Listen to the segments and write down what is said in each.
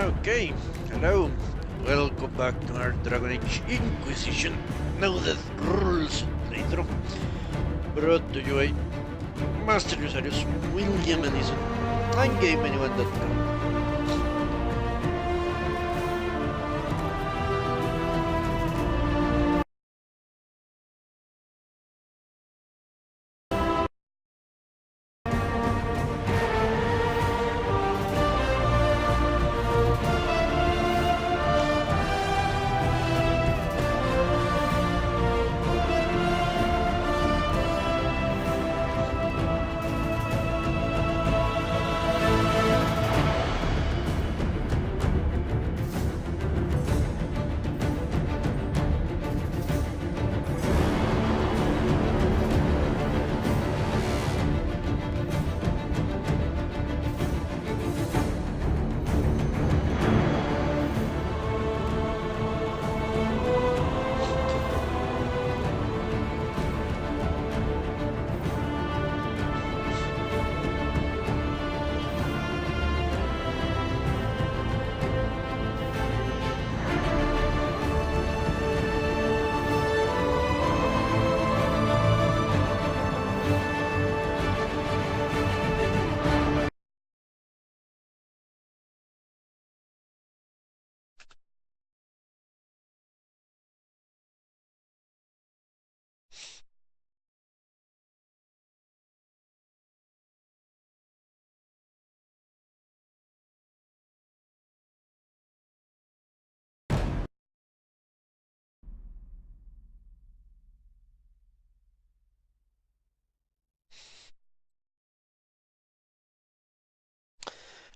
Okay, hello. Welcome back to our Dragon Age Inquisition. Now the rules playthrough. Brought to you by Master Usarius, William Anison, and GameAnyone.com.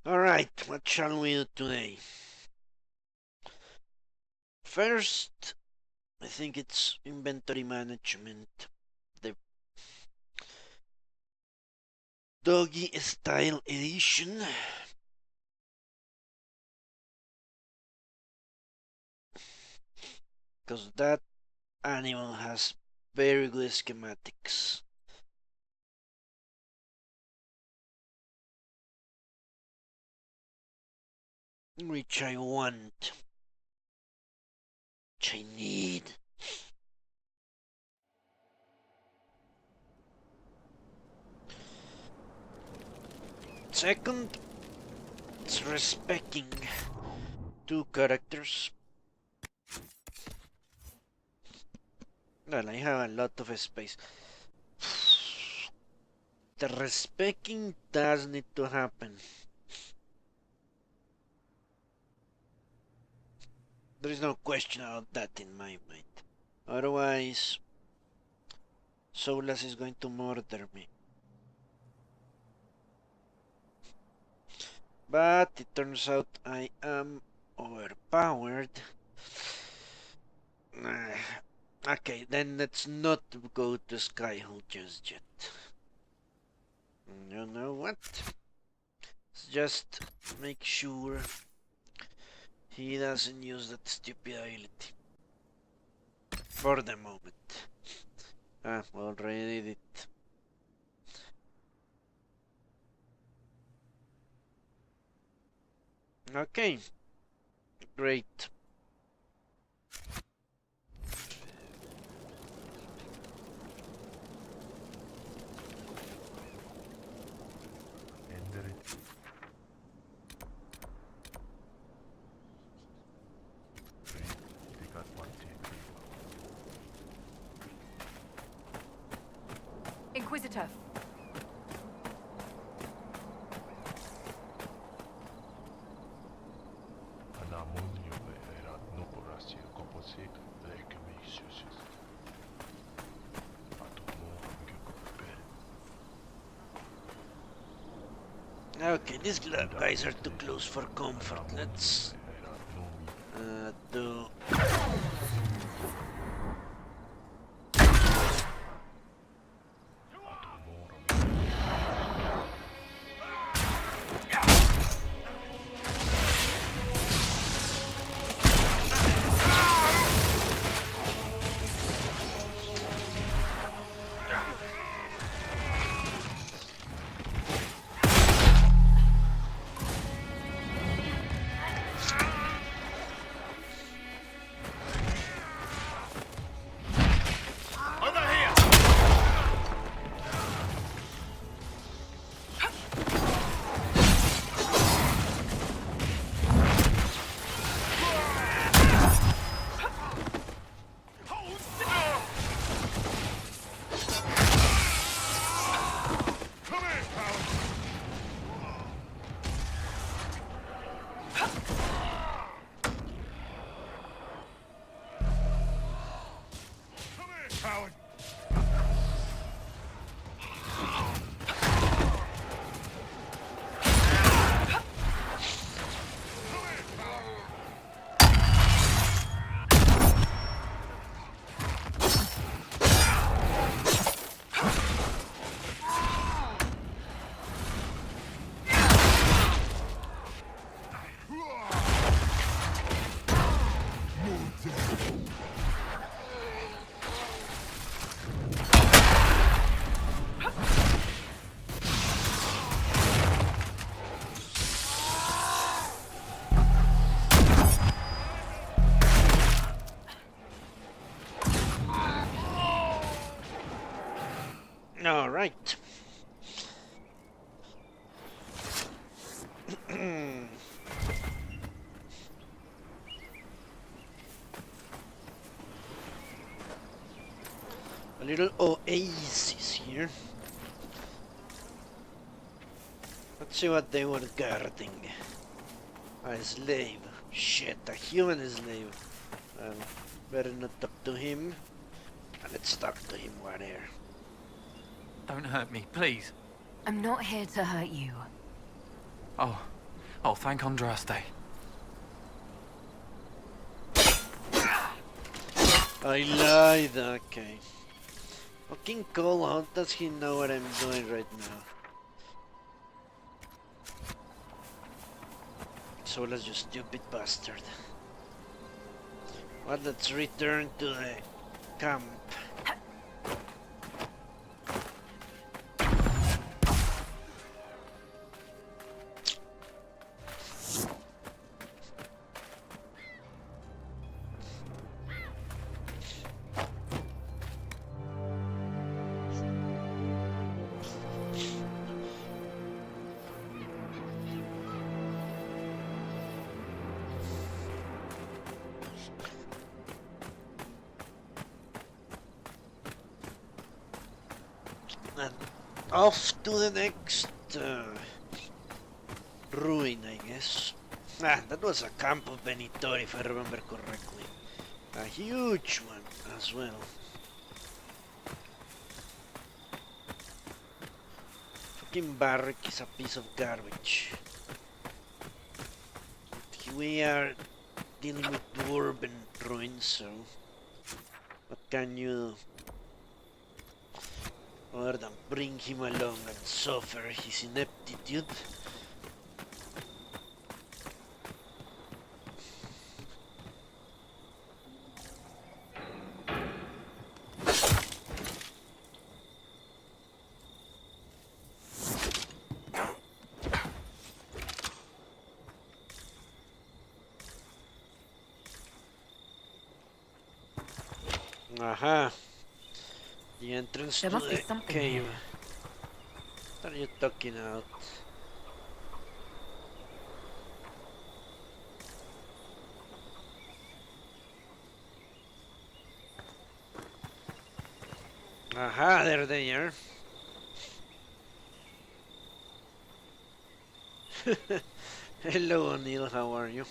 Alright, what shall we do today? First, I think it's inventory management. The doggy style edition. Because that animal has very good schematics. Which I want. Which I need. Second, it's respecting two characters. Well, I have a lot of space. The respecting does need to happen. There is no question about that in my mind. Otherwise, Solas is going to murder me. But it turns out I am overpowered. Okay, then let's not go to Skyhull just yet. You know what? Let's just make sure he doesn't use that stupid ability. For the moment. Already did it. Okay. Great. Inquisitor. Okay, these guys are too close for comfort. Let's do... Coward! All right. A little oasis here. Let's see what they were guarding. A slave. Shit, a human slave. Well, better not talk to him. Let's talk to him while here. Don't hurt me, please. I'm not here to hurt you. Oh, thank Andraste. I lied, okay. Fucking Cole, how does he know what I'm doing right now? So let's you stupid bastard. Well, let's return to the camp. And off to the next ruin, I guess. Ah, that was a camp of Benitor, if I remember correctly. A huge one as well. Fucking barrack is a piece of garbage. But we are dealing with dwarven ruins, so what can you do? Other than bring him along and suffer his ineptitude. Aha. The entrance There to must be the something cave. here. What are you talking about? Aha, there they are. Hello, O'Neill, how are you?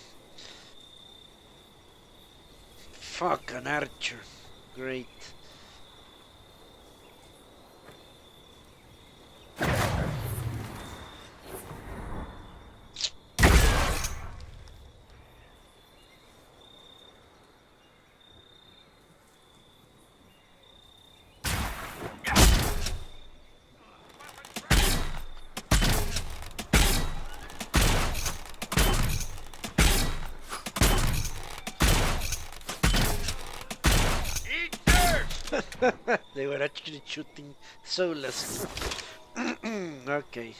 Fuck, an archer. Great. They were actually shooting soulless. Okay.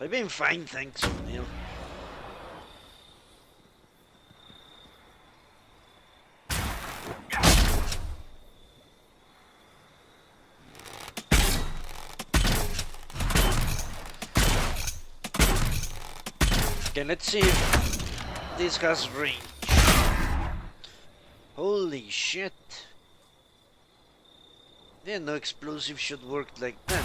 I've been fine, thanks, O'Neill. Okay, let's see if this has range. Holy shit. Yeah, no explosive should work like that.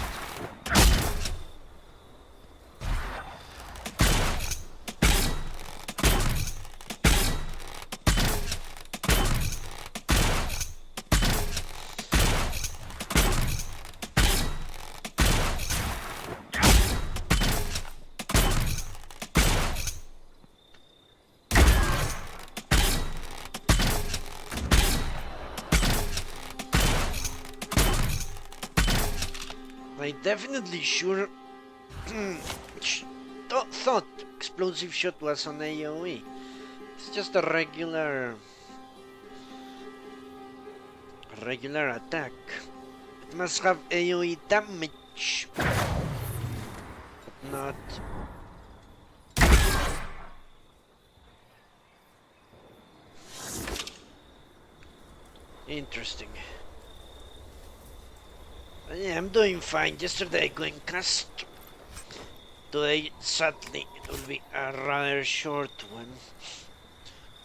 I definitely sure thought explosive shot was on AoE. It's just a regular attack. It must have AoE damage, but not. Interesting. Yeah, I'm doing fine. Yesterday I going cast. Today, sadly, it will be a rather short one.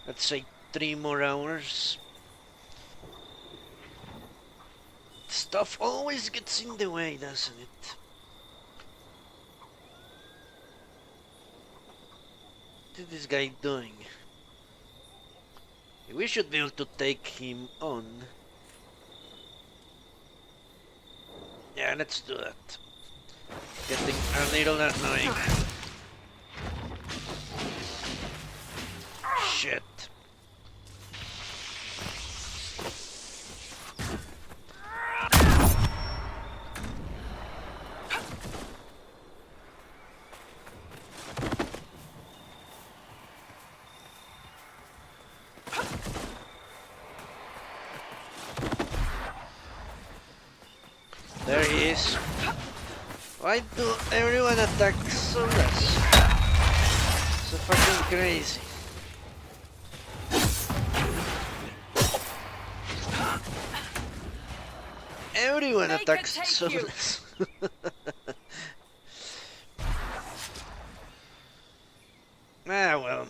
Let's say 3 more hours. Stuff always gets in the way, doesn't it? What is this guy doing? We should be able to take him on. Yeah, let's do that. Getting a little annoying. Shit. There he is. Why do everyone attack so less? So fucking crazy. Everyone attacks so less. Ah well.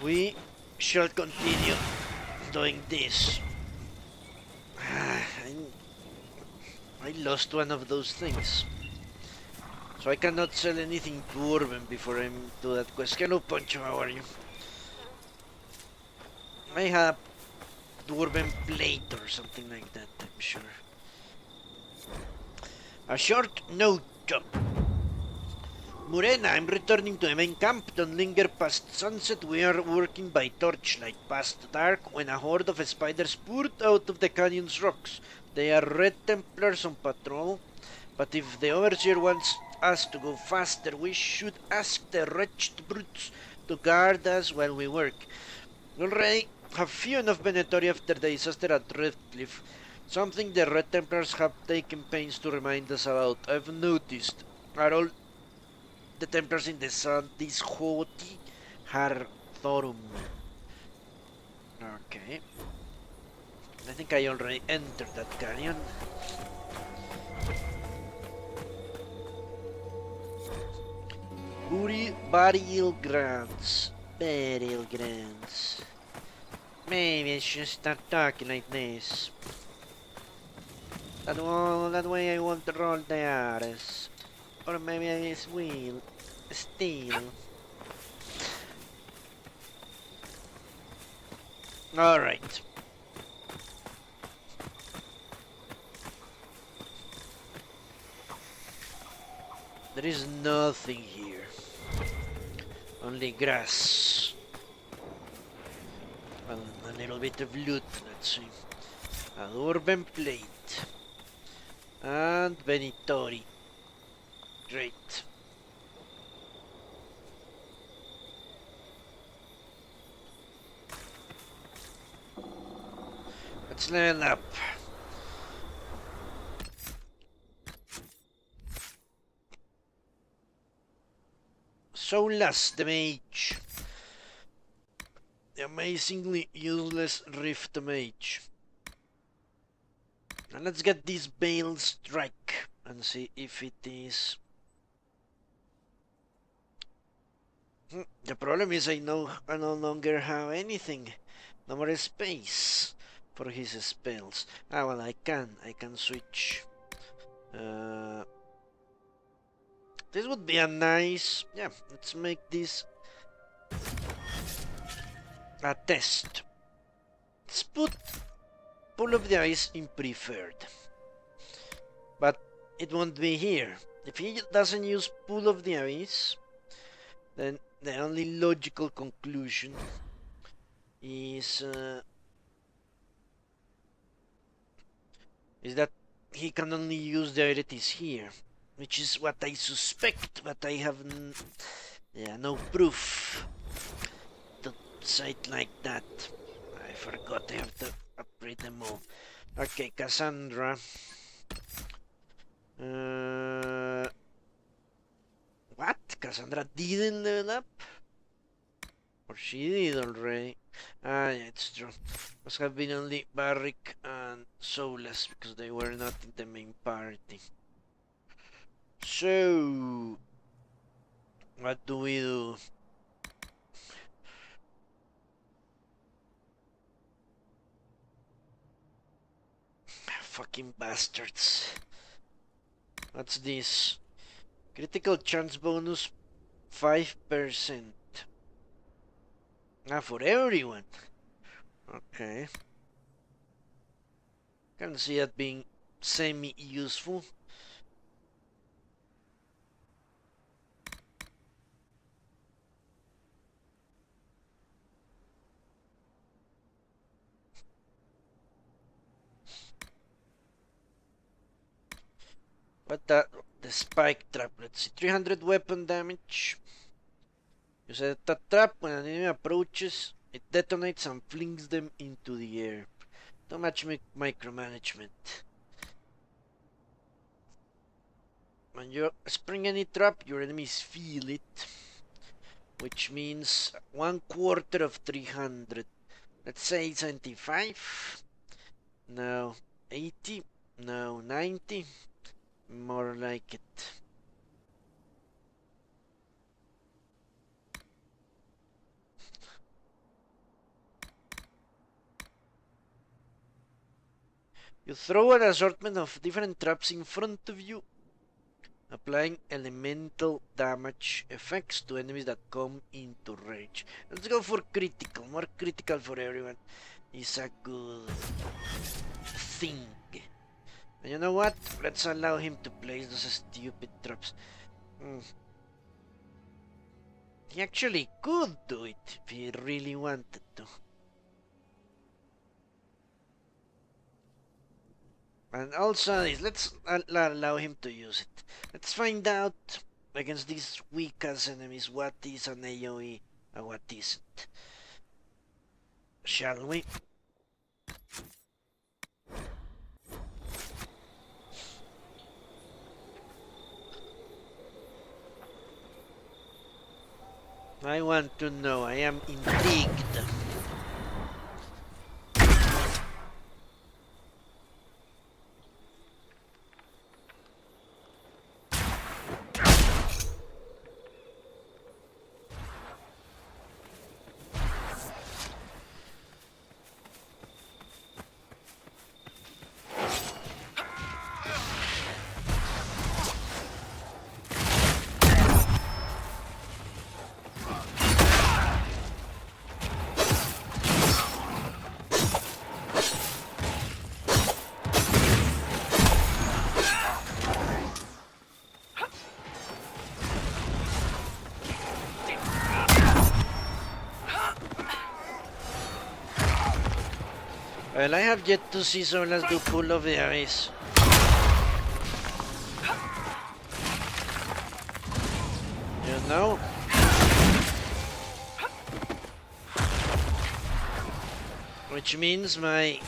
We shall continue doing this. I lost one of those things. So I cannot sell anything to Urban before I do that quest. Hello Poncho, how are you? I have Dwarven plate or something like that, I'm sure. A short note. Morena, I'm returning to the main camp. Don't linger past sunset. We are working by torchlight. Past dark, when a horde of spiders poured out of the canyon's rocks. They are Red Templars on patrol, but if the Overseer wants us to go faster, we should ask the wretched brutes to guard us while we work. Already have few enough Venatori after the disaster at Redcliffe. Something the Red Templars have taken pains to remind us about. I've noticed. Are all the Templars in the sun this haughty? Harthorum. Okay. I think I already entered that canyon. Burial grounds. Burial grounds. Maybe I should start talking like this. That way I won't roll the R's. Or maybe I will steal. Alright. There is nothing here. Only grass. Well, a little bit of loot, let's see. A Urban plate. And Venatori. Great. Let's level up. Solas the Mage. The amazingly useless Rift Mage. And let's get this Bale Strike and see if it is. The problem is I no longer have anything. No more space for his spells. Ah well, I can switch. This would be a nice. Yeah, let's make this a test. Let's put Pool of the Ice in preferred. But it won't be here. If he doesn't use Pool of the Ice, then the only logical conclusion is is that he can only use the abilities here, which is what I suspect, but I have no proof to say it like that. I forgot I have to upgrade them all. Okay, Cassandra. What? Cassandra didn't level up? Or she did already? Ah, yeah, it's true. Must have been only Barrick and Soulless because they were not in the main party. So, what do we do? Fucking bastards. What's this? Critical chance bonus 5%. Ah, for everyone. Okay. Can see that being semi-useful. What the spike trap? Let's see. 300 weapon damage. You set a trap when an enemy approaches. It detonates and flings them into the air. Too much micromanagement. When you spring any trap, your enemies feel it. Which means 1/4 of 300. Let's say 75. No. 80. No. 90. More like it. You throw an assortment of different traps in front of you, applying elemental damage effects to enemies that come into range. Let's go for critical. More critical for everyone is a good thing. And you know what? Let's allow him to place those stupid traps. He actually could do it if he really wanted to. And also, let's allow him to use it. Let's find out against these weak ass enemies what is an AoE and what isn't. Shall we? I want to know. I am intrigued. Well, I have yet to see Solas do pull of the eyes. You know? Which means my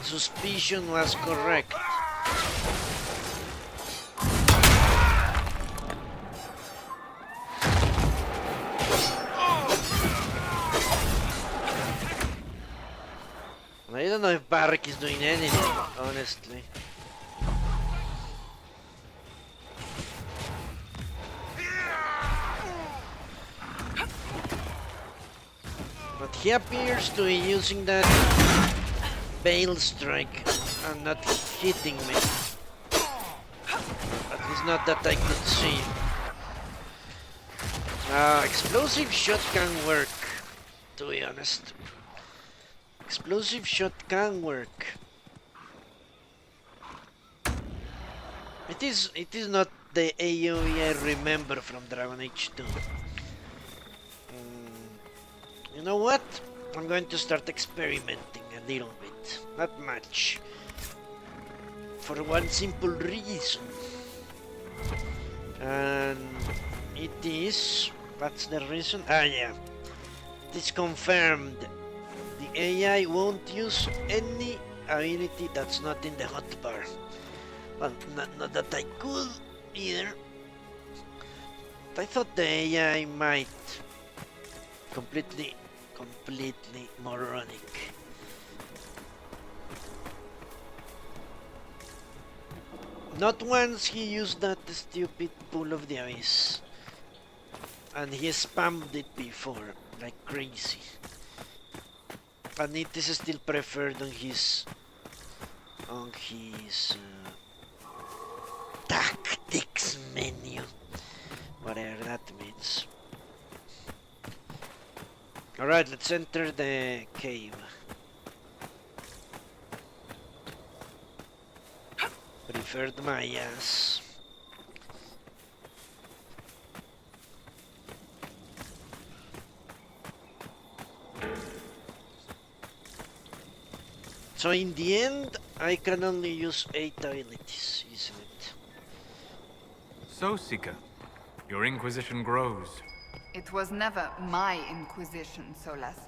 suspicion was correct. I don't know if Barrick is doing anything, honestly. But he appears to be using that Bale strike and not hitting me. At least not that I could see. Explosive shot can work, to be honest. Explosive shot can work. It is not the AoE I remember from Dragon Age 2. You know what? I'm going to start experimenting a little bit. Not much. for one simple reason. And it is... what's the reason? Ah, yeah. It is confirmed. The AI won't use any ability that's not in the hotbar. Well, not that I could either. I thought the AI might. Completely moronic. Not once he used that stupid Pool of the Abyss. And he spammed it before, like crazy. And it is still preferred on his... tactics menu. Whatever that means. Alright, let's enter the cave. Preferred my ass. So in the end, I can only use 8 abilities, isn't it? So, Seeker, your Inquisition grows. It was never my Inquisition, Solas.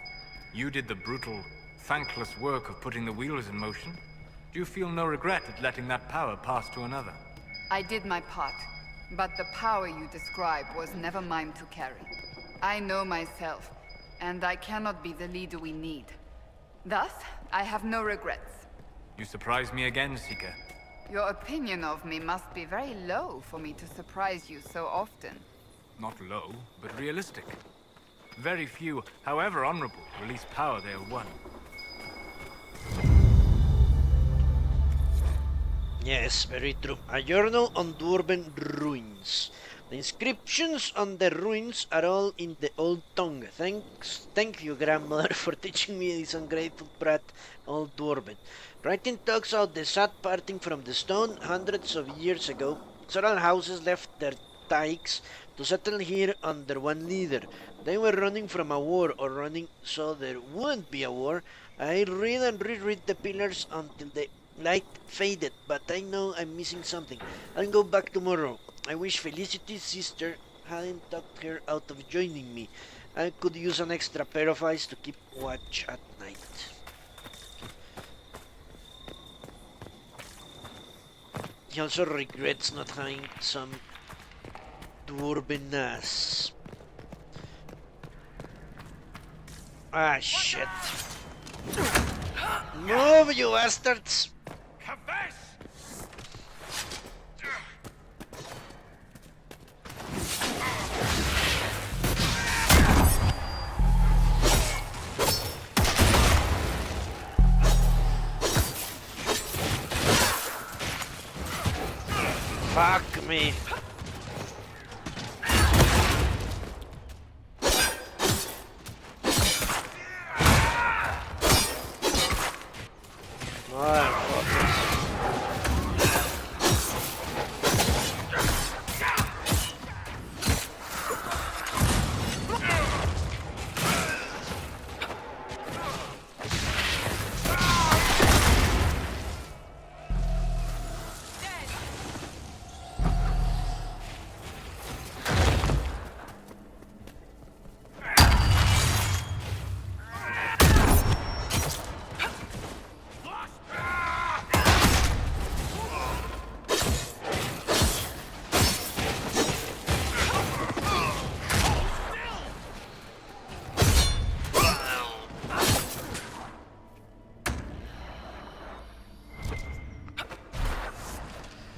You did the brutal, thankless work of putting the wheels in motion. Do you feel no regret at letting that power pass to another? I did my part, but the power you describe was never mine to carry. I know myself, and I cannot be the leader we need. Thus, I have no regrets. You surprise me again, Seeker. Your opinion of me must be very low for me to surprise you so often. Not low, but realistic. Very few, however honorable, release power they have won. Yes, very true. A journal on Dwarven ruins. The inscriptions on the ruins are all in the old tongue. Thank you, grandmother, for teaching me this ungrateful brat, old Dwarven. Writing talks out the sad parting from the stone hundreds of years ago. Several houses left their tykes to settle here under one leader. They were running from a war, or running so there wouldn't be a war. I read and reread the pillars until the light faded, but I know I'm missing something. I'll go back tomorrow. I wish Felicity's sister hadn't talked her out of joining me. I could use an extra pair of eyes to keep watch at night. He also regrets not having some Dwarven ass. Ah, shit. Move, you bastards! Fuck me.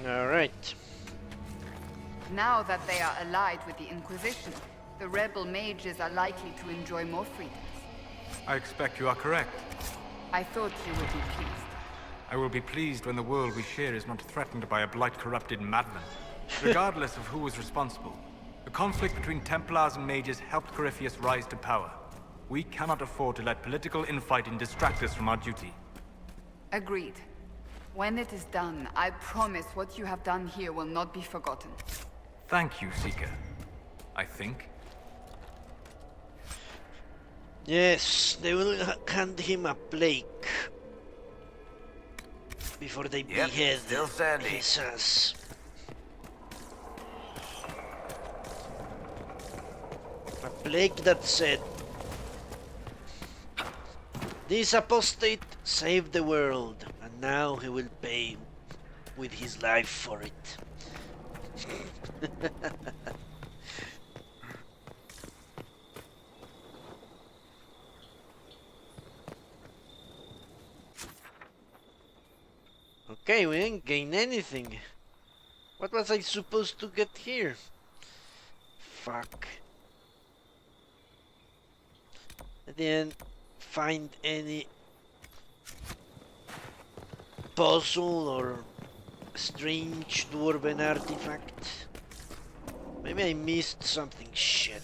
Alright. Now that they are allied with the Inquisition, the rebel mages are likely to enjoy more freedoms. I expect you are correct. I thought you would be pleased. I will be pleased when the world we share is not threatened by a blight-corrupted madman. Regardless of who was responsible, the conflict between Templars and mages helped Corypheus rise to power. We cannot afford to let political infighting distract us from our duty. Agreed. When it is done, I promise what you have done here will not be forgotten. Thank you, Seeker. I think. Yes, they will hand him a plaque. before they Yep, behead still standing. his ass. A plague that said, "This apostate saved the world, and now he will pay with his life for it." Okay, we didn't gain anything. What was I supposed to get here? Fuck. I didn't find any puzzle or strange dwarven artifact. Maybe I missed something. Shit.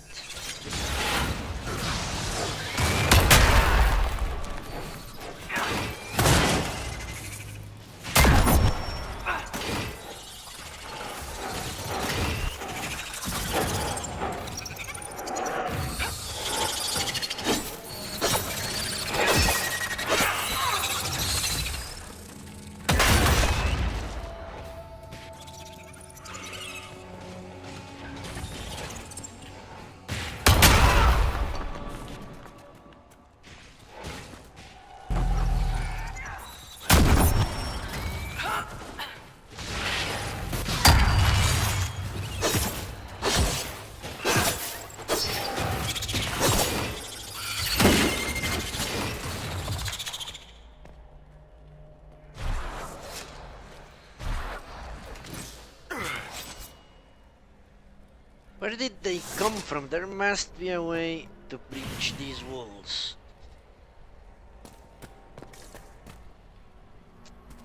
Where did they come from? There must be a way to breach these walls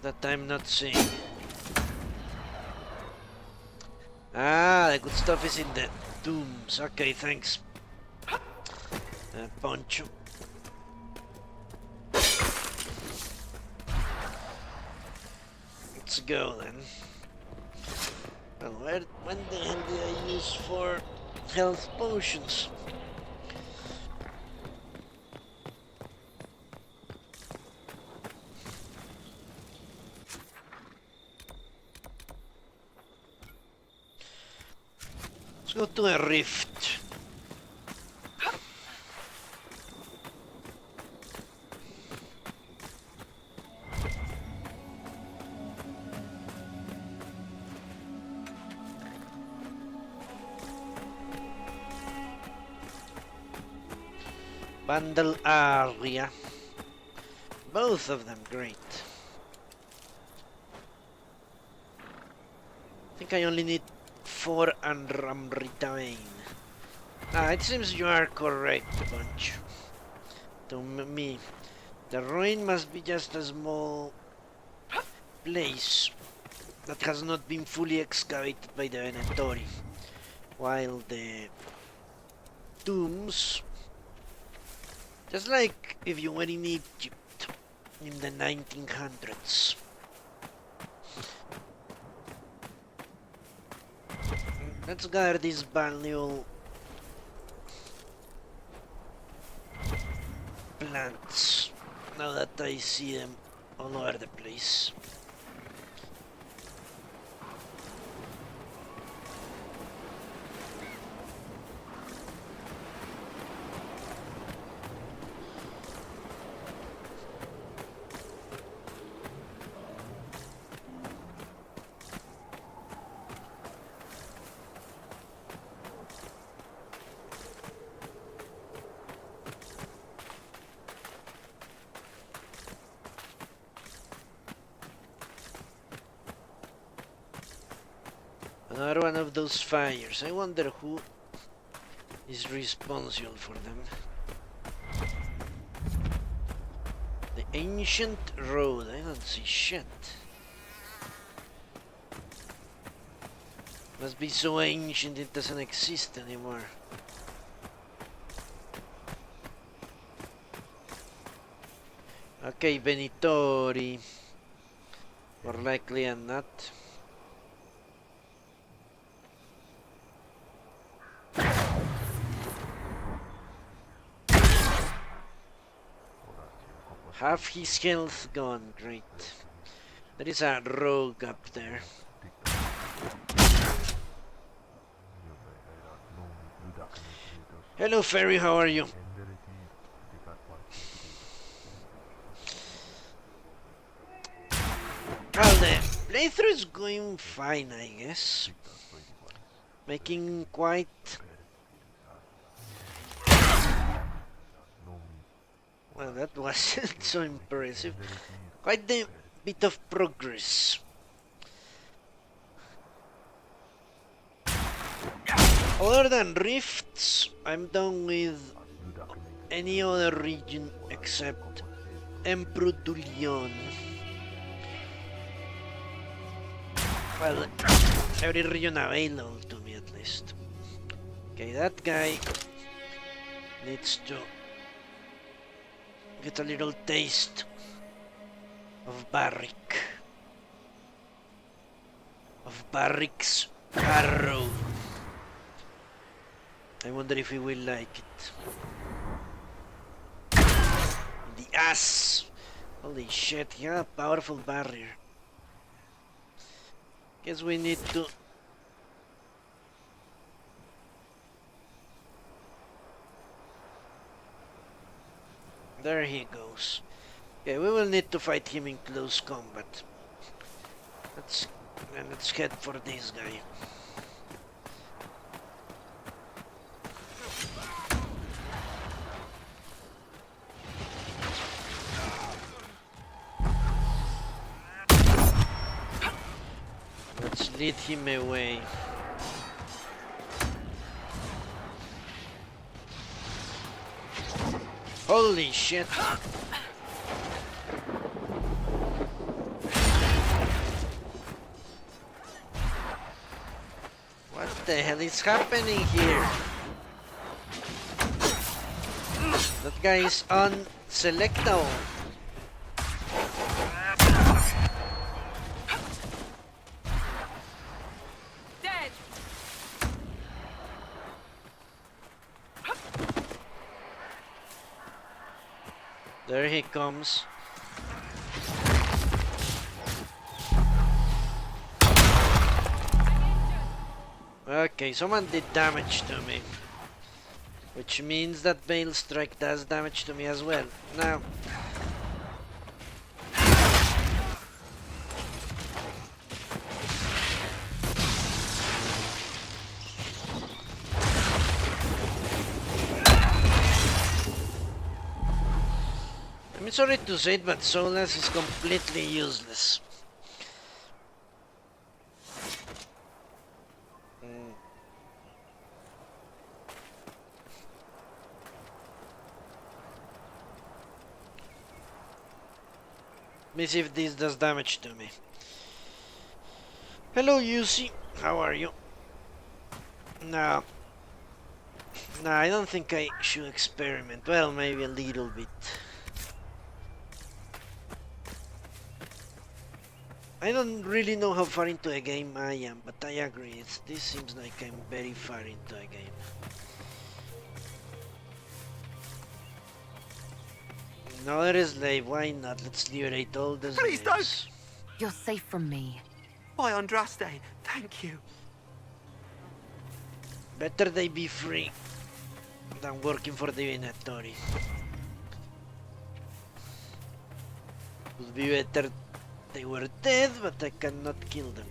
that I'm not seeing. Ah, the good stuff is in the tombs. Okay, thanks. Poncho. Let's go then. Well, when the hell did I use for health potions? Let's go to a rift. Bundle area. Both of them great. I think I only need 4 Unramritain. Ah, it seems you are correct, Bunch. To me, the ruin must be just a small place that has not been fully excavated by the Venatori, while the tombs, just like if you were in Egypt in the 1900s. Let's gather these valuable plants now that I see them all over the place. Another one of those fires. I wonder who is responsible for them. The ancient road. I don't see shit. Must be so ancient it doesn't exist anymore. Okay, Benitori. More likely than not. Half his health gone, great. There is a rogue up there. Hello, Fairy, how are you? Well, the playthrough is going fine, I guess. Making quite... Well, that wasn't so impressive. Quite a bit of progress. Other than rifts, I'm done with any other region except Emperor. Well, every region available to me at least. Okay, that guy needs to get a little taste of Barrick's arrow. I wonder if he will like it. The ass! Holy shit, yeah, powerful barrier. Guess we need to... There he goes. Okay, we will need to fight him in close combat. Let's head for this guy. Let's lead him away. Holy shit! What the hell is happening here? That guy is unselectable. Dead. There he comes. Okay, someone did damage to me. Which means that Bale Strike does damage to me as well. Now... I'm sorry to say it, but Solas is completely useless. Let me see if this does damage to me. Hello, Yusi. How are you? No. No, I don't think I should experiment. Well, maybe a little bit. I don't really know how far into a game I am, but I agree. This seems like I'm very far into a game. Another slave, why not? Let's liberate all the slaves. Please don't! You're safe from me. By Andraste, thank you. Better they be free than working for the Venatori. Would be better they were dead, but I cannot kill them.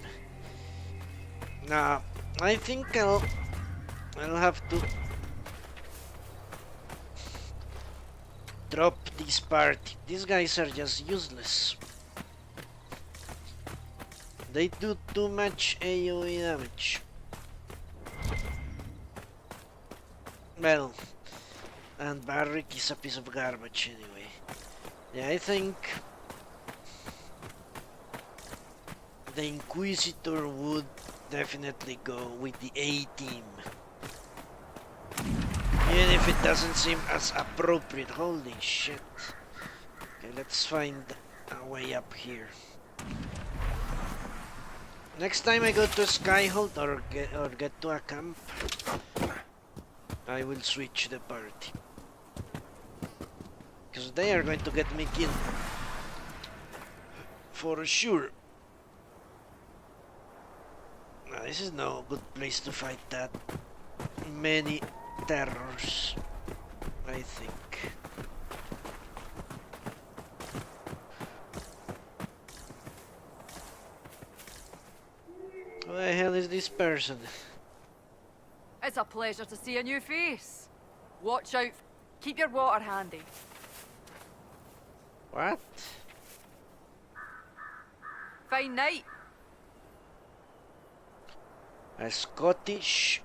Nah, I think I'll have to drop this party. These guys are just useless. They do too much AoE damage. Well, and Barrick is a piece of garbage anyway. Yeah, I think the Inquisitor would definitely go with the A team. Even if it doesn't seem as appropriate. Holy shit. Okay, let's find a way up here. Next time I go to Skyhold or get to a camp, I will switch the party. Because they are going to get me killed. For sure. this is no good place to fight that many terrors, I think. Who the hell is this person? It's a pleasure to see a new face. Watch out. Keep your water handy. What? Fine night. A Scottish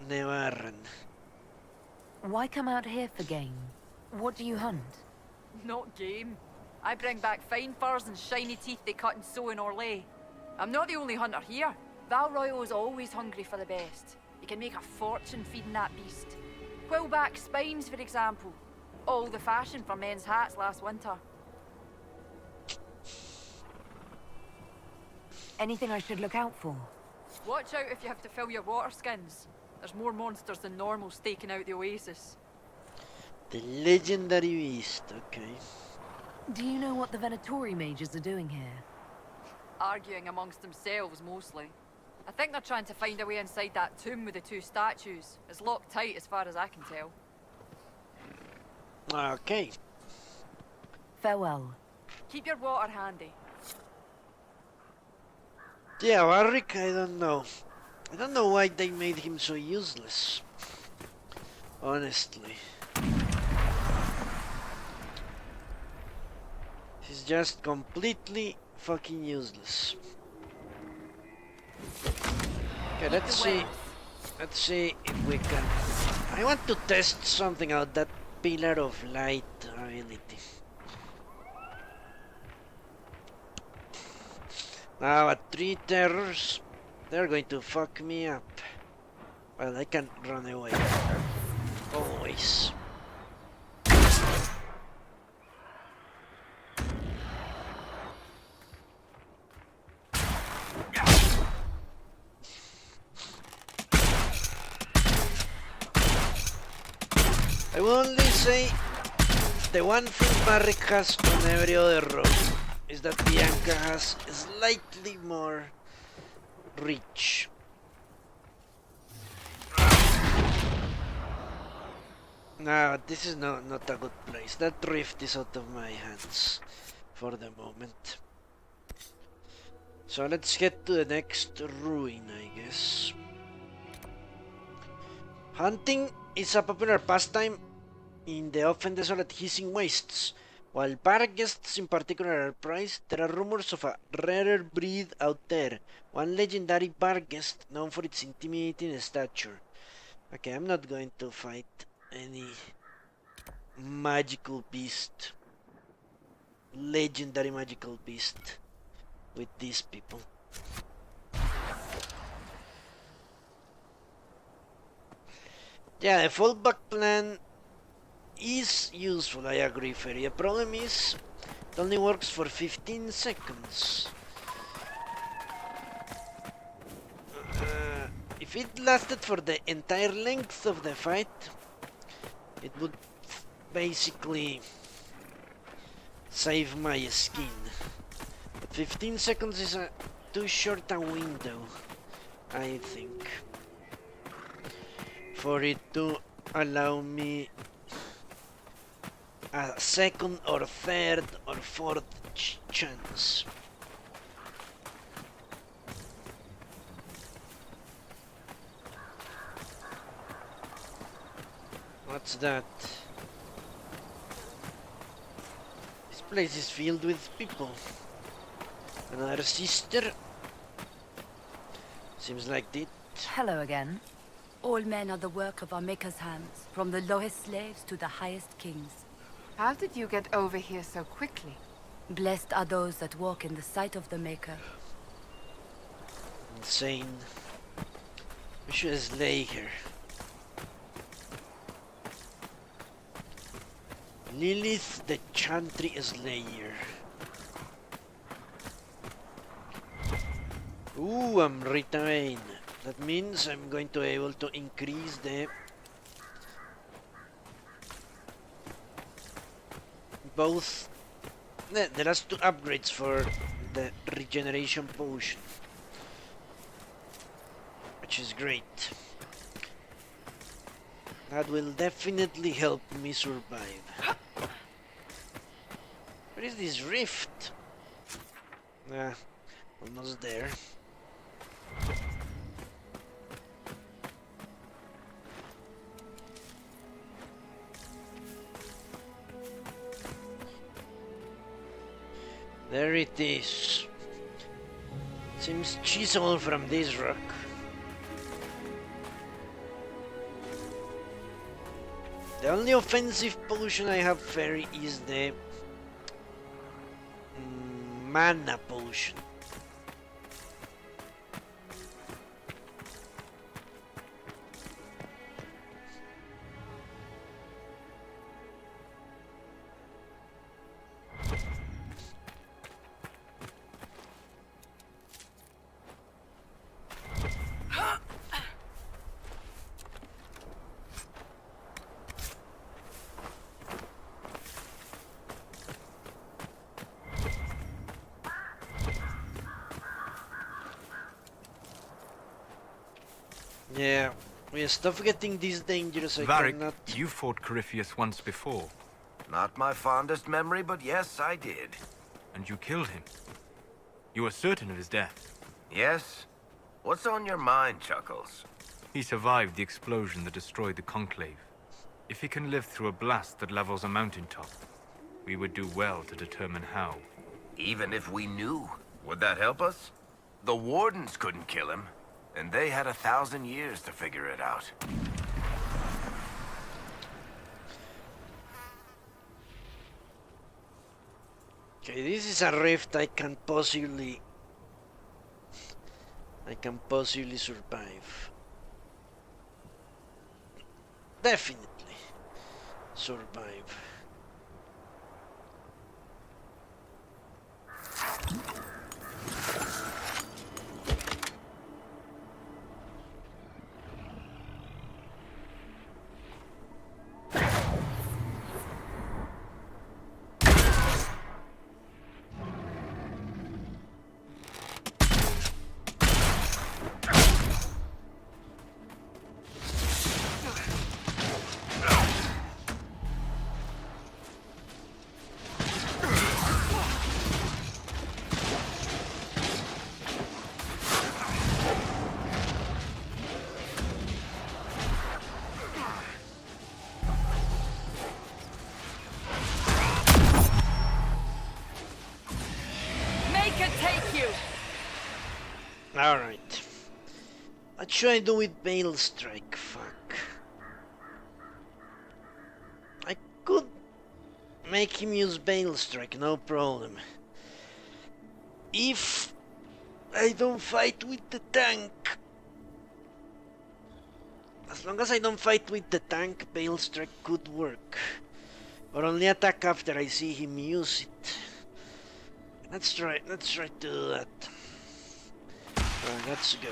Nevarran. Why come out here for game? What do you hunt? Not game. I bring back fine furs and shiny teeth they cut and sew in Orlais. I'm not the only hunter here. Val Royal is always hungry for the best. You can make a fortune feeding that beast. Quillback spines, for example. All the fashion for men's hats last winter. Anything I should look out for? Watch out if you have to fill your water skins. There's more monsters than normal staking out the oasis. The legendary beast, okay. Do you know what the Venatori mages are doing here? Arguing amongst themselves, mostly. I think they're trying to find a way inside that tomb with the two statues. It's locked tight as far as I can tell. Okay. Farewell. Keep your water handy. Yeah, Warwick, I don't know. I don't know why they made him so useless. Honestly. He's just completely fucking useless. Okay, let's see. Let's see if we can... I want to test something out, that Pillar of Light ability. Now at 3 terrors, they're going to fuck me up. Well, I can run away. Always. I will only say the one thing Barrick has on every other road is that Bianca has slightly more reach. No, this is not a good place. That rift is out of my hands for the moment. So let's get to the next ruin, I guess. Hunting is a popular pastime in the often desolate hissing wastes. While bar guests in particular are prized, there are rumors of a rarer breed out there. One legendary bar guest known for its intimidating stature. Okay, I'm not going to fight any magical beast, legendary magical beast with these people. Yeah, the fallback plan is useful, I agree, Ferry. The problem is, it only works for 15 seconds. If it lasted for the entire length of the fight, it would basically save my skin. But 15 seconds is too short a window, I think, for it to allow me a second or third or fourth chance. What's that? This place is filled with people. Another sister? Seems like it. Hello again. All men are the work of our Maker's hands, from the lowest slaves to the highest kings. How did you get over here so quickly? Blessed are those that walk in the sight of the Maker. Insane. We should slay her. Lilith the Chantry Slayer. Ooh, I'm Rita Vane. That means I'm going to be able to increase the both the last two upgrades for the regeneration potion. which is great. That will definitely help me survive. Where is this rift? Almost there. There it is. Seems chiseled from this rock. The only offensive potion I have fairy is the mana potion. Yeah, we stuff getting this dangerous. I Varric, cannot. you fought Corypheus once before, Not my fondest memory, but yes, I did. and you killed him. You were certain of his death. Yes? What's on your mind, Chuckles? He survived the explosion that destroyed the Conclave. If he can live through a blast that levels a mountaintop, we would do well to determine how. Even if we knew, would that help us? The Wardens couldn't kill him, and they had 1,000 years to figure it out. Okay, this is a rift I can possibly survive. Definitely survive. Alright. What should I do with Bale Strike? Fuck. I could make him use Bale Strike, no problem. If I don't fight with the tank. As long as I don't fight with the tank, Bale Strike could work. Or only attack after I see him use it. Let's try to do that. Alright, let's go.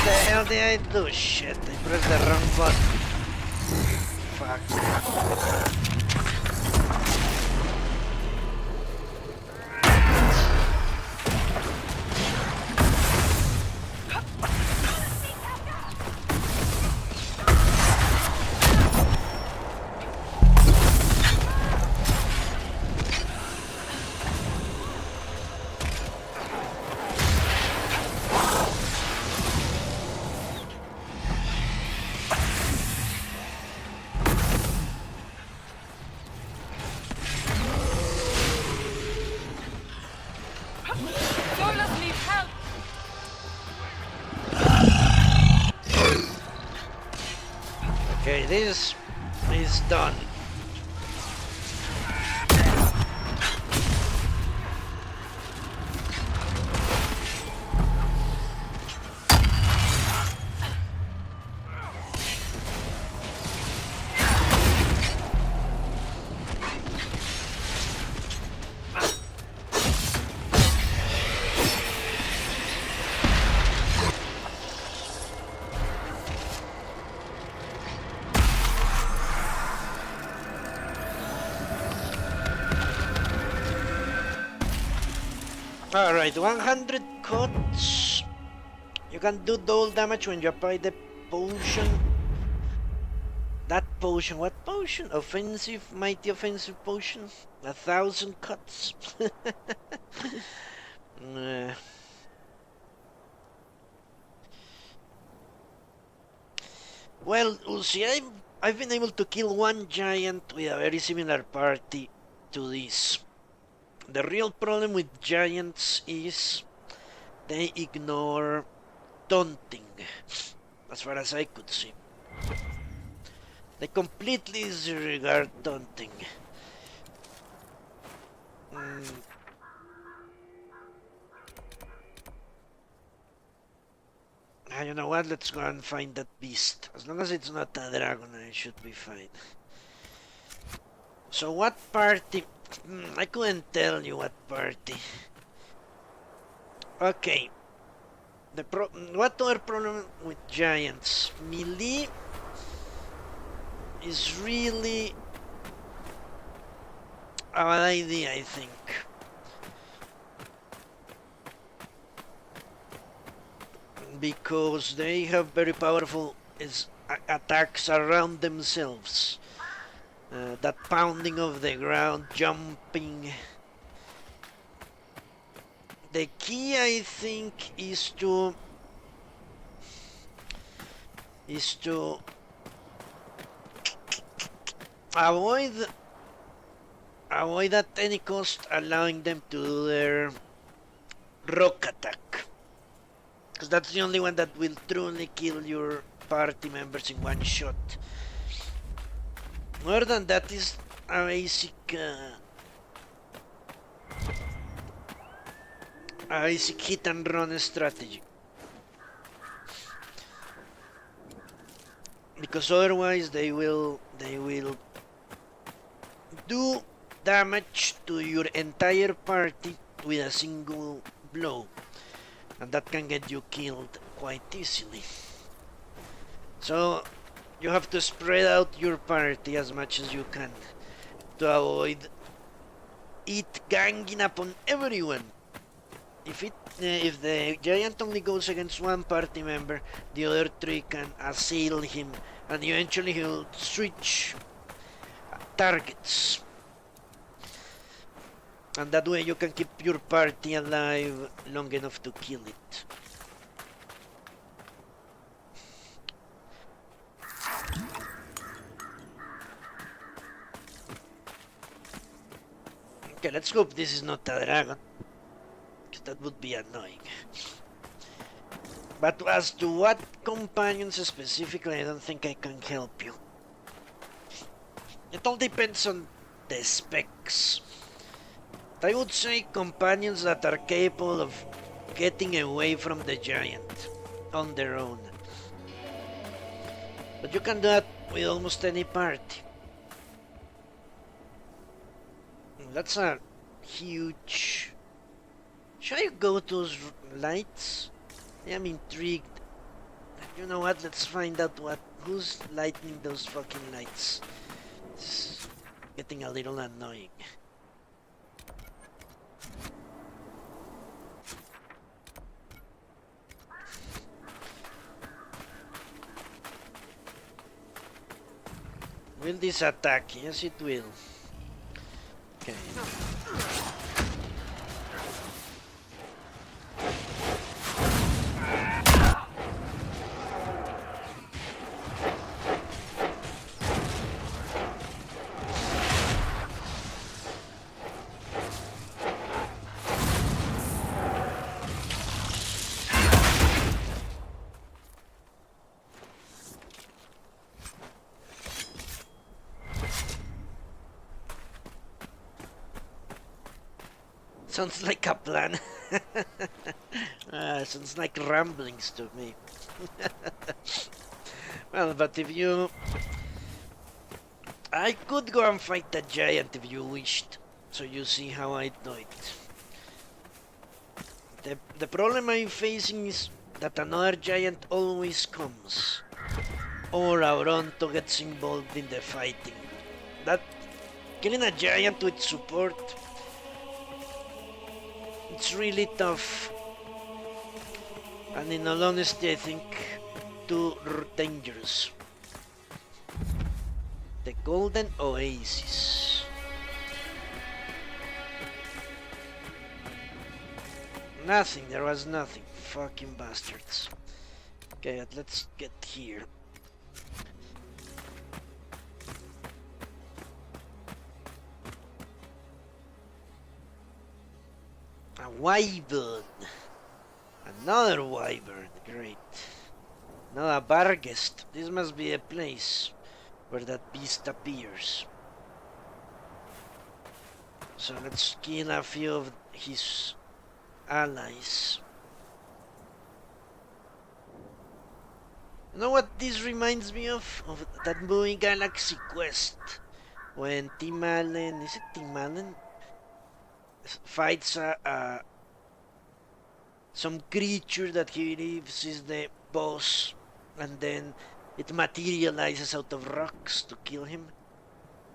the hell did I do? Shit, I pressed the wrong button. Fuck. Solas needs help! Okay, this is done. Alright, 100 cuts. You can do double damage when you apply the potion. That potion, what potion? Offensive, mighty offensive potion? 1,000 cuts. Well, Uzi, I've been able to kill one giant with a very similar party to this. The real problem with giants is they ignore taunting, as far as I could see. They completely disregard taunting. You know what, let's go and find that beast. As long as it's not a dragon, I should be fine. So what party? I couldn't tell you what party. Okay. What other problem with giants? Melee is really a bad idea, I think. Because they have very powerful attacks around themselves. That pounding of the ground, jumping. The key, I think, is to avoid at any cost allowing them to do their rock attack, because that's the only one that will truly kill your party members in one shot. More than that is a basic hit and run strategy. Because otherwise they will do damage to your entire party with a single blow, and that can get you killed quite easily. So you have to spread out your party as much as you can to avoid it ganging upon everyone. If the giant only goes against one party member, the other three can assail him, and eventually he'll switch targets. And that way you can keep your party alive long enough to kill it. Okay, let's hope this is not a dragon, because that would be annoying. But as to what companions specifically, I don't think I can help you. It all depends on the specs. I would say companions that are capable of getting away from the giant on their own. But you can do that with almost any party. That's a huge... Should I go to those lights? I'm intrigued. You know what? Let's find out who's lighting those fucking lights. It's getting a little annoying. Will this attack? Yes, it will. Okay. Sounds like a plan. Sounds like ramblings to me. Well, but if you... I could go and fight that giant if you wished. So you see how I do it. The problem I'm facing is that another giant always comes. Or Auronto gets involved in the fighting. That... killing a giant with support... it's really tough, and in all honesty I think too dangerous. The Golden Oasis. Nothing, there was nothing. Fucking bastards. Okay, let's get here. A wyvern. Another wyvern. Great. Now a Barghest. This must be a place where that beast appears. So let's kill a few of his allies. You know what this reminds me of? Of that movie Galaxy Quest. When Tim Allen... is it Tim Allen? Fights some creature that he believes is the boss, and then it materializes out of rocks to kill him.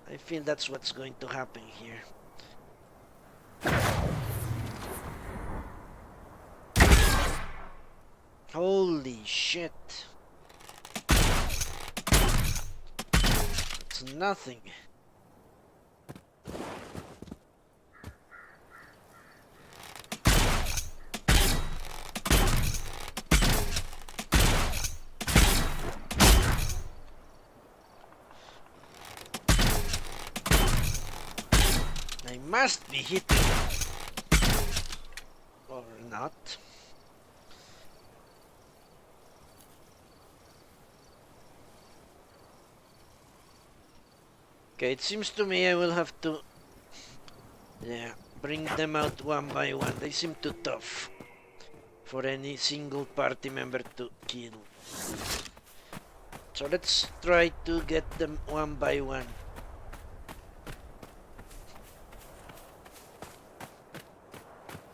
I feel that's what's going to happen here. Holy shit. It's nothing. I must be hitting. Or not. Okay, it seems to me I will have to... yeah, bring them out one by one. They seem too tough for any single party member to kill. So let's try to get them one by one.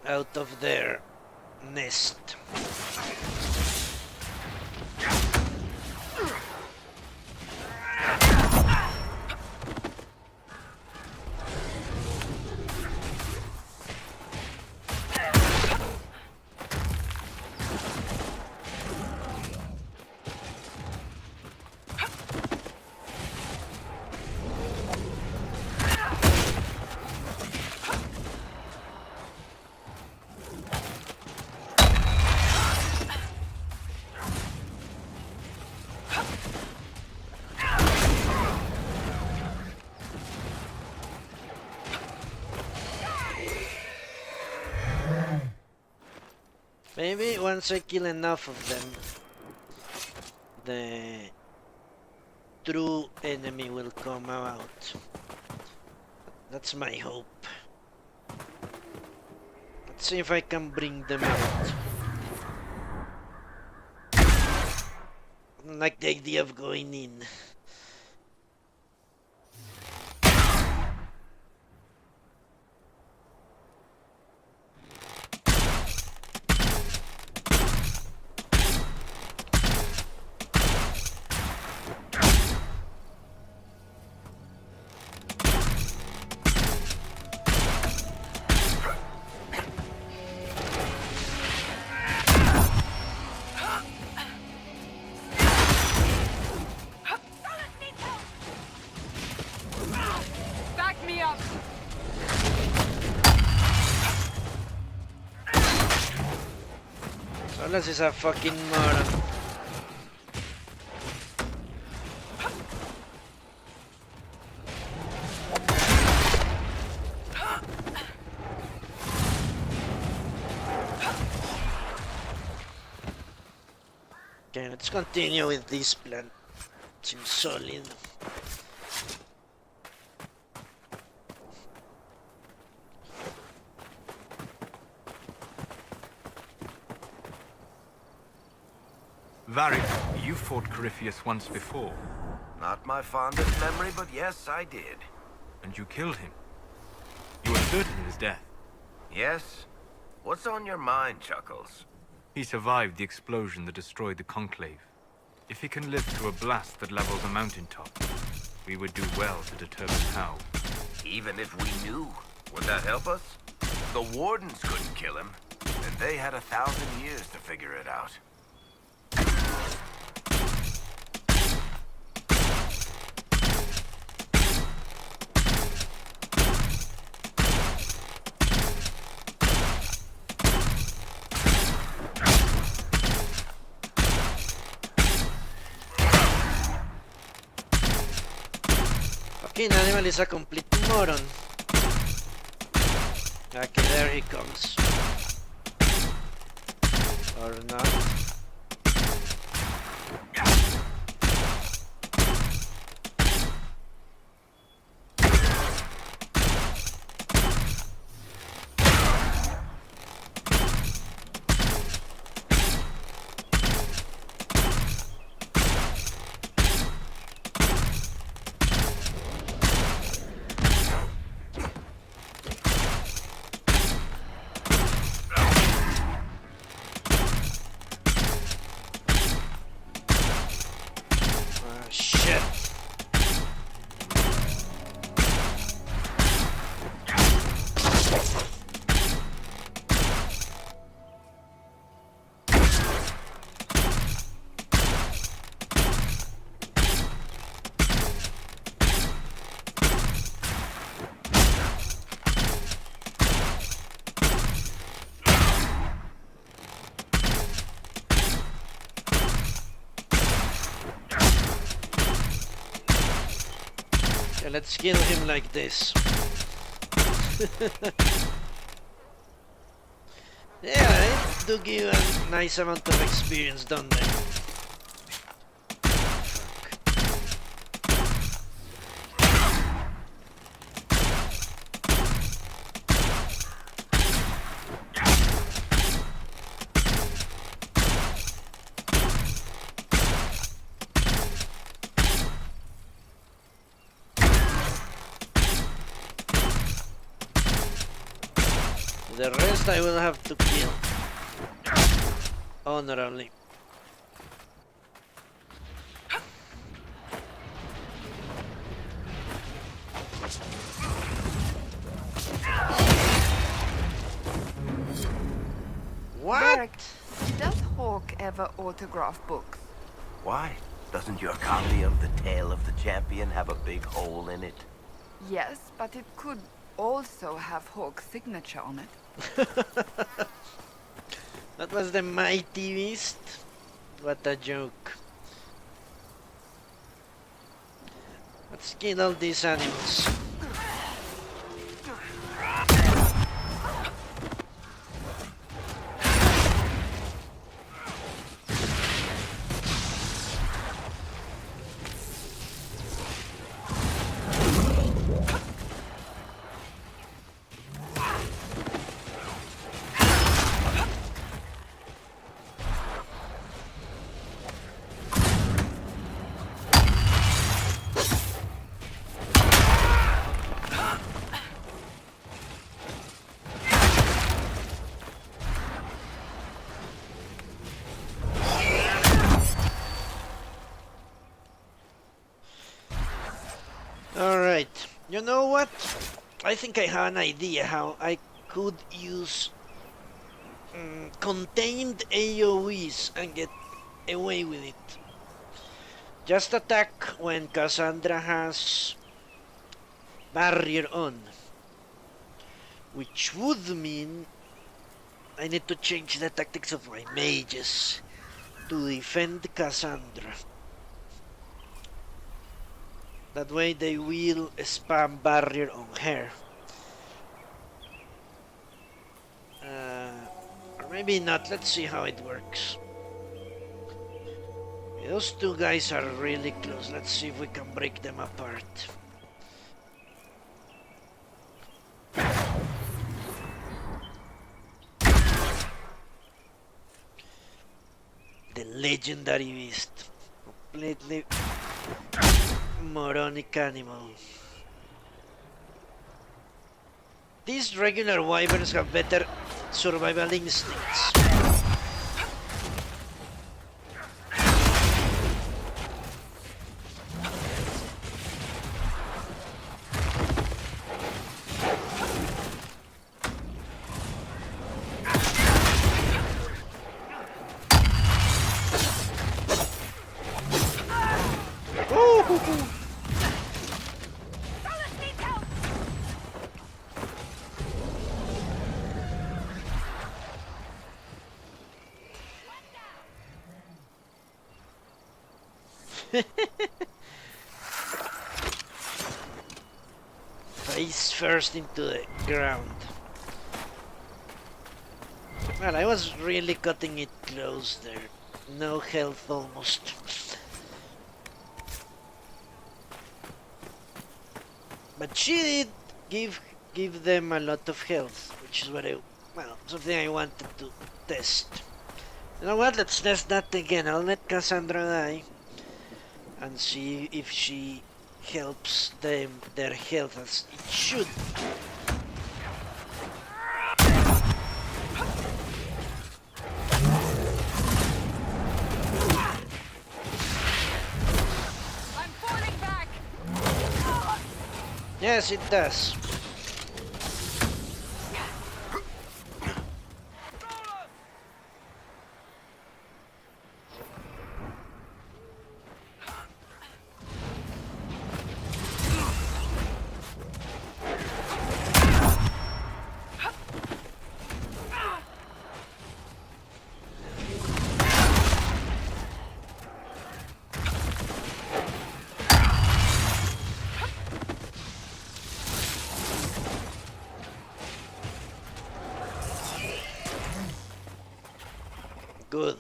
Out of their nest. Maybe once I kill enough of them, the true enemy will come out. That's my hope. Let's see if I can bring them out. I don't like the idea of going in. Unless he's a fucking moron. Okay, let's continue with this plan. Seems solid. Varric, you fought Corypheus once before, Not my fondest memory, but yes, I did. and you killed him. You were certain of his death. Yes? What's on your mind, Chuckles? He survived the explosion that destroyed the Conclave. If he can live through a blast that levels a mountaintop, we would do well to determine how. Even if we knew, would that help us? The Wardens couldn't kill him, and they had 1,000 years to figure it out. Fucking animal is a complete moron. Okay, there he comes. Or not. Shit. Yeah, let's kill him like this. Yeah, it do give a nice amount of experience, don't they? The rest I will have to kill. Honorably. What? Derek, does Hawk ever autograph books? Why? Doesn't your copy of The Tale of the Champion have a big hole in it? Yes, but it could also have Hawk's signature on it. That was the mighty beast. What a joke. Let's kill all these animals. Alright, you know what? I think I have an idea how I could use contained AoEs and get away with it. Just attack when Cassandra has barrier on. Which would mean I need to change the tactics of my mages to defend Cassandra. That way they will spam barrier on her. Or maybe not, let's see how it works. Those two guys are really close, let's see if we can break them apart. The legendary beast. Completely moronic animal. These regular wyverns have better survival instincts. Face first into the ground. Well, I was really cutting it close there. No health almost. But she did give them a lot of health, which is what something I wanted to test. You know what, let's test that again. I'll let Cassandra die and see if she helps them their health as it should. I'm falling back. Yes, it does. Good.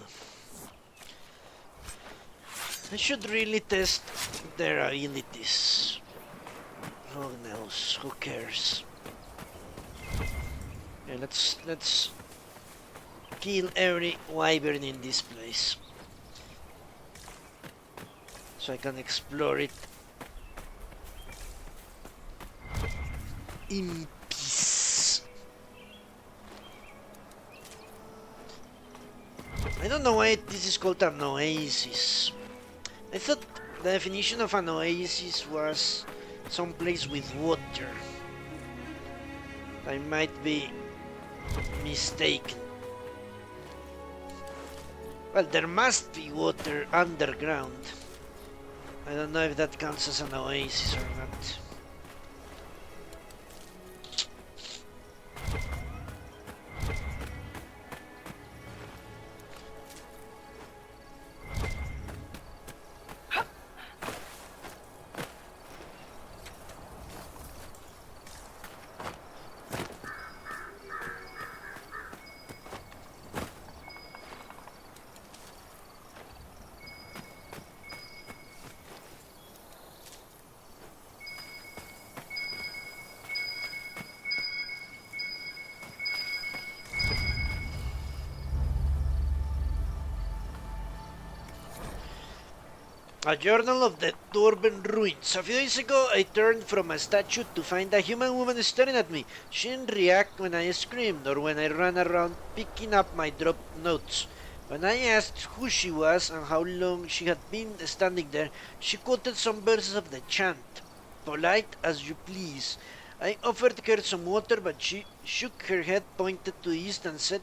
I should really test their abilities. Who knows? Who cares? Yeah, let's kill every wyvern in this place, so I can explore it in peace. I don't know why this is called an oasis. I thought the definition of an oasis was some place with water. I might be mistaken. Well, there must be water underground. I don't know if that counts as an oasis or not. A journal of the Dorben ruins. A few days ago, I turned from a statue to find a human woman staring at me. She didn't react when I screamed or when I ran around picking up my dropped notes. When I asked who she was and how long she had been standing there, she quoted some verses of the chant. Polite as you please. I offered her some water, but she shook her head, pointed to the east, and said,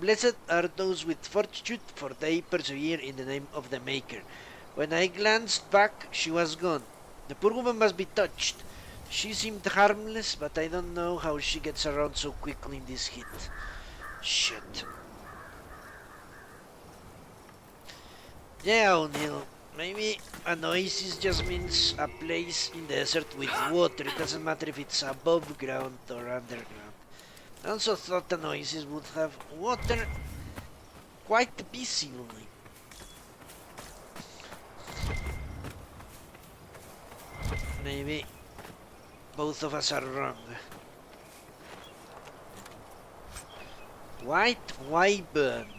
"Blessed are those with fortitude, for they persevere in the name of the Maker." When I glanced back, she was gone. The poor woman must be touched. She seemed harmless, but I don't know how she gets around so quickly in this heat. Shit. Yeah, O'Neill. Maybe an oasis just means a place in the desert with water. It doesn't matter if it's above ground or underground. I also thought an oasis would have water quite visibly. Maybe both of us are wrong. White wyvern.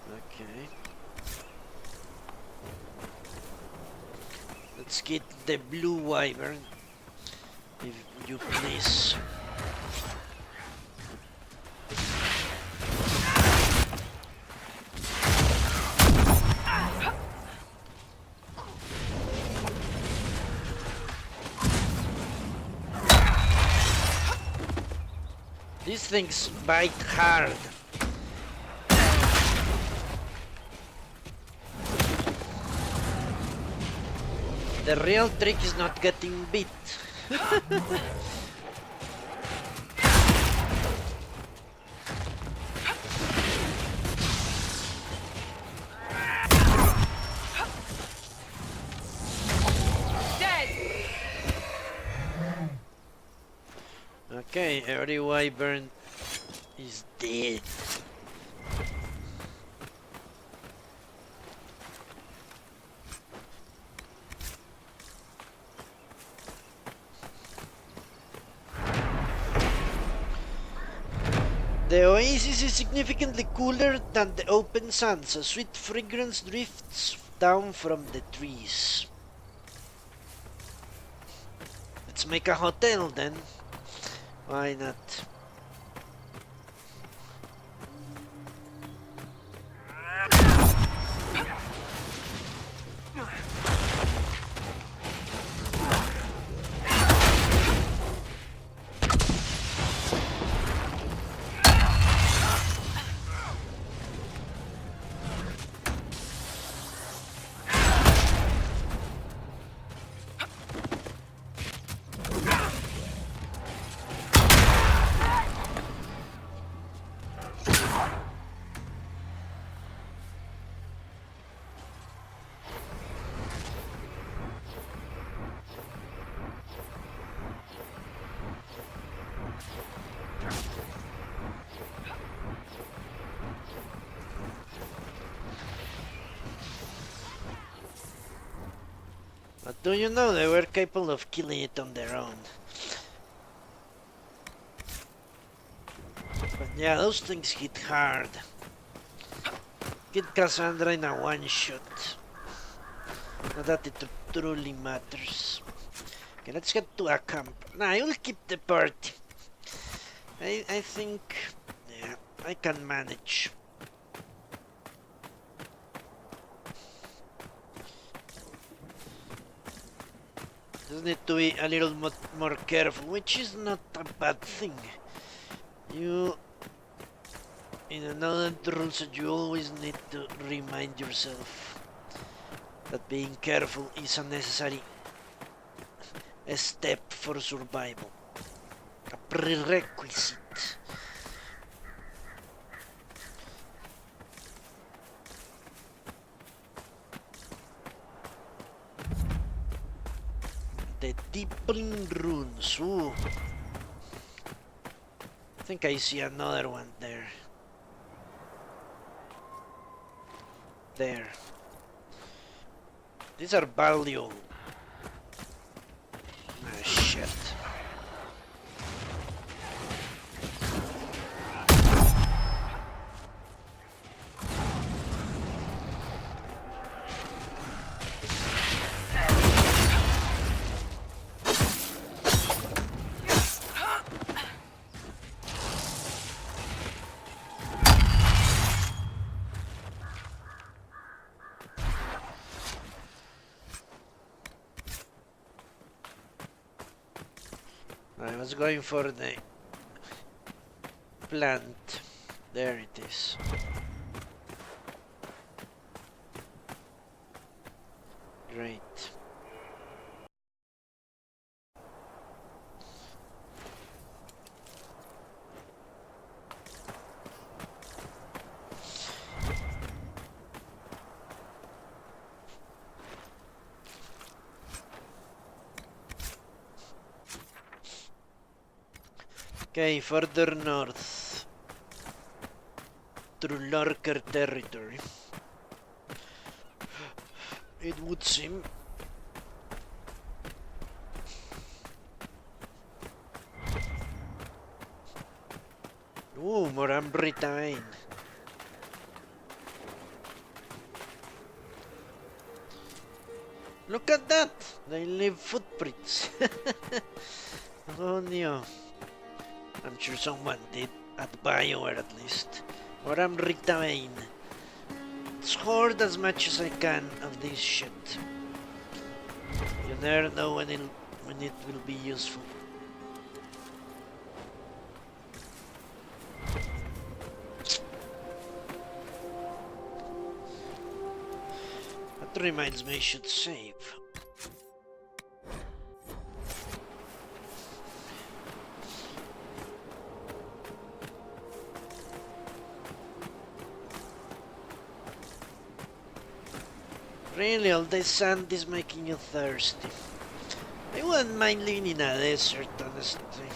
Okay. Let's get the blue wyvern, if you please. These things bite hard. The real trick is not getting bit. Okay, every wyvern is dead. The oasis is significantly cooler than the open sands. A sweet fragrance drifts down from the trees. Let's make a hotel then. Why not? But do you know they were capable of killing it on their own? But yeah, those things hit hard. Get Cassandra in a one-shot. Not that it truly matters. Okay, let's get to a camp. Nah, I will keep the party. I think... yeah, I can manage. Just need to be a little more careful, which is not a bad thing. You... in another rules, you always need to remind yourself that being careful is a necessary step for survival. A prerequisite. The deepening runes. Ooh. I think I see another one there. There. These are valuable. Ah, shit. I was going for the plant. There it is. Great. Okay, further north. Through Lurker territory. It would seem. Ooh, more Ambritine. Look at that! They leave footprints. Oh no. I'm sure someone did, at BioWare at least. Or I'm retain. Let's hoard as much as I can of this shit. You never know when it will be useful. That reminds me I should save. Really, all this sand is making you thirsty. I wouldn't mind living in a desert, honestly.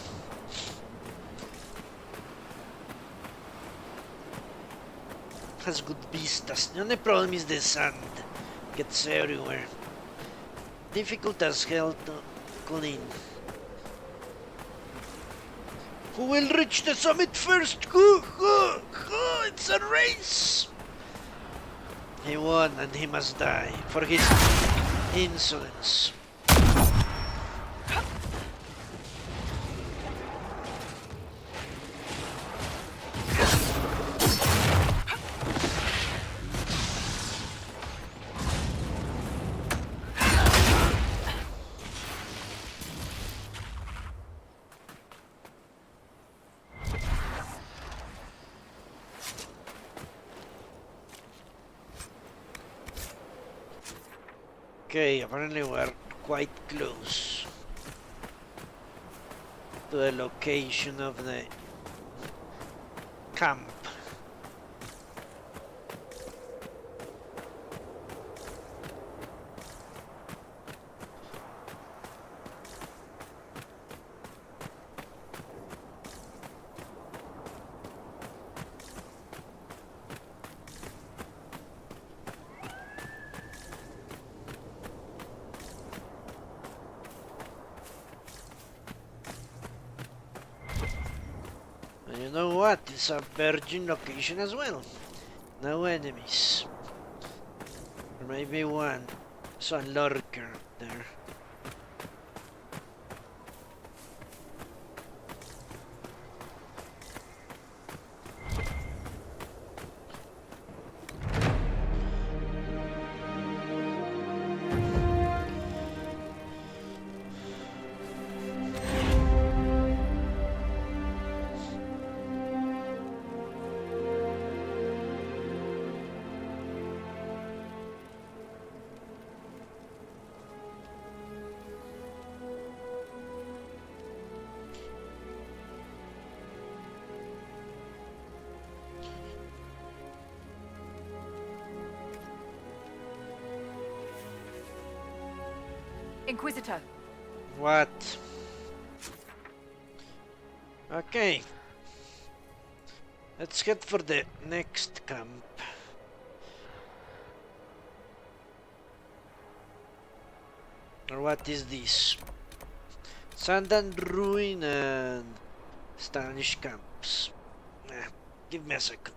Has good vistas. The only problem is the sand. Gets everywhere. Difficult as hell to clean. Who will reach the summit first? Go! It's a race! He won and he must die for his insolence. Okay, apparently we're quite close to the location of the camp. You know what? It's a virgin location as well. No enemies. Or maybe one. So a lurker there. Inquisitor. What? Okay. Let's head for the next camp. Or what is this? Sand and ruin and Dalish camps. Give me a second.